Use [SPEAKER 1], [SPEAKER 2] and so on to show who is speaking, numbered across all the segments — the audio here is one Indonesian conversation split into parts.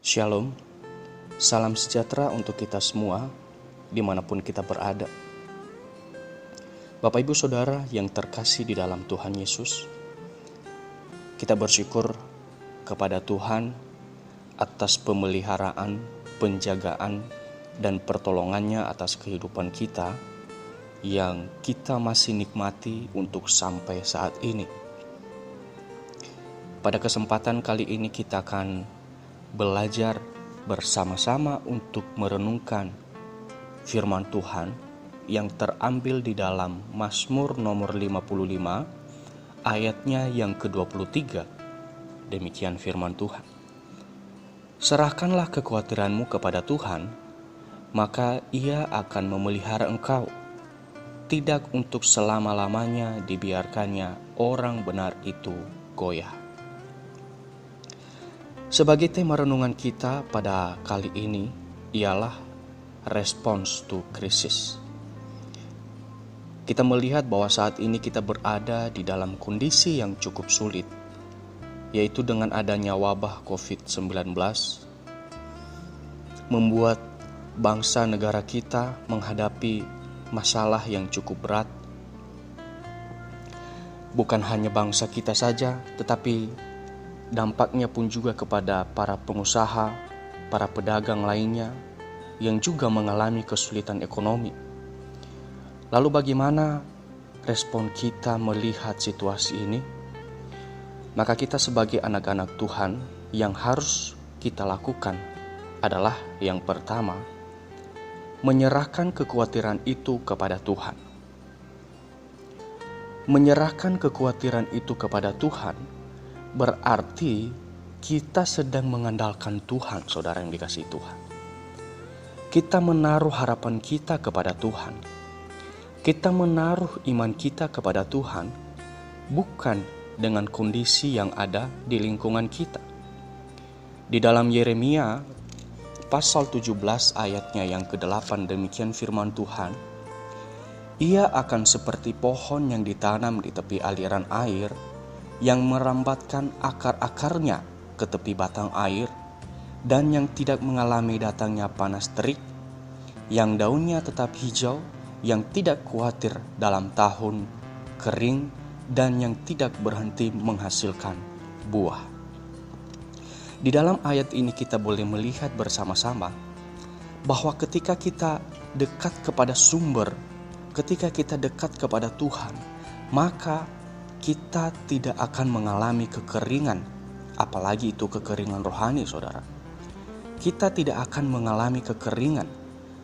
[SPEAKER 1] Shalom, salam sejahtera untuk kita semua dimanapun kita berada. Bapak Ibu Saudara yang terkasih di dalam Tuhan Yesus, kita bersyukur kepada Tuhan atas pemeliharaan, penjagaan, dan pertolongannya atas kehidupan kita yang kita masih nikmati untuk sampai saat ini. Pada kesempatan kali ini kita akan belajar bersama-sama untuk merenungkan firman Tuhan yang terambil di dalam Mazmur nomor 55 ayatnya yang ke-23. Demikian firman Tuhan. Serahkanlah kekhawatiranmu kepada Tuhan, maka Ia akan memelihara engkau. Tidak untuk selama-lamanya dibiarkannya orang benar itu goyah. Sebagai tema renungan kita pada kali ini ialah response to crisis. Kita melihat bahwa saat ini kita berada di dalam kondisi yang cukup sulit, yaitu dengan adanya wabah COVID-19 membuat bangsa negara kita menghadapi masalah yang cukup berat. Bukan hanya bangsa kita saja, tetapi dampaknya pun juga kepada para pengusaha, para pedagang lainnya yang juga mengalami kesulitan ekonomi. Lalu bagaimana respon kita melihat situasi ini? Maka kita sebagai anak-anak Tuhan yang harus kita lakukan adalah yang pertama, menyerahkan kekhawatiran itu kepada Tuhan. Menyerahkan kekhawatiran itu kepada Tuhan berarti kita sedang mengandalkan Tuhan, saudara yang dikasihi Tuhan. Kita menaruh harapan kita kepada Tuhan. Kita menaruh iman kita kepada Tuhan, bukan dengan kondisi yang ada di lingkungan kita. Di dalam Yeremia pasal 17 ayatnya yang ke-8 demikian firman Tuhan. Ia akan seperti pohon yang ditanam di tepi aliran air, yang merambatkan akar-akarnya ke tepi batang air, dan yang tidak mengalami datangnya panas terik, yang daunnya tetap hijau, yang tidak khawatir dalam tahun kering, dan yang tidak berhenti menghasilkan buah. Di dalam ayat ini kita boleh melihat bersama-sama bahwa ketika kita dekat kepada sumber, ketika kita dekat kepada Tuhan, maka kita tidak akan mengalami kekeringan, apalagi itu kekeringan rohani, saudara. Kita tidak akan mengalami kekeringan.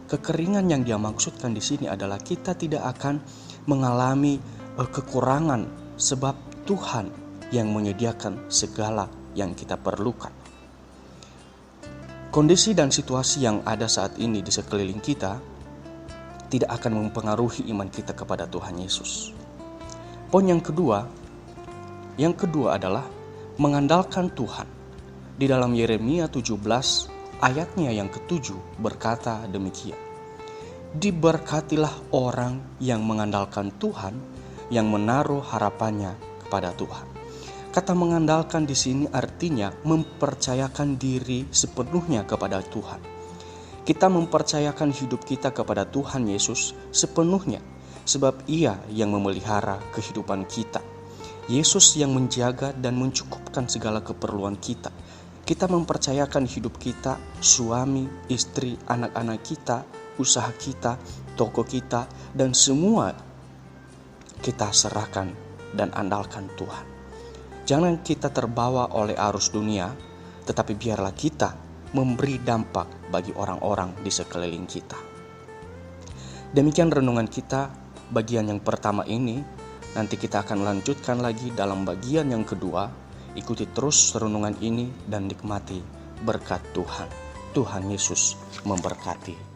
[SPEAKER 1] Kekeringan yang dia maksudkan di sini adalah kita tidak akan mengalami kekurangan, sebab Tuhan yang menyediakan segala yang kita perlukan. Kondisi dan situasi yang ada saat ini di sekeliling kita tidak akan mempengaruhi iman kita kepada Tuhan Yesus. Poin yang kedua adalah mengandalkan Tuhan. Di dalam Yeremia 17 ayatnya yang ke-7 berkata demikian. Diberkatilah orang yang mengandalkan Tuhan, yang menaruh harapannya kepada Tuhan. Kata mengandalkan di sini artinya mempercayakan diri sepenuhnya kepada Tuhan. Kita mempercayakan hidup kita kepada Tuhan Yesus sepenuhnya, sebab Ia yang memelihara kehidupan kita. Yesus yang menjaga dan mencukupkan segala keperluan kita. Kita mempercayakan hidup kita, suami, istri, anak-anak kita, usaha kita, toko kita, dan semua kita serahkan dan andalkan Tuhan. Jangan kita terbawa oleh arus dunia, tetapi biarlah kita memberi dampak bagi orang-orang di sekeliling kita. Demikian renungan kita bagian yang pertama ini. Nanti kita akan lanjutkan lagi dalam bagian yang kedua. Ikuti terus renungan ini dan nikmati berkat Tuhan. Tuhan Yesus memberkati.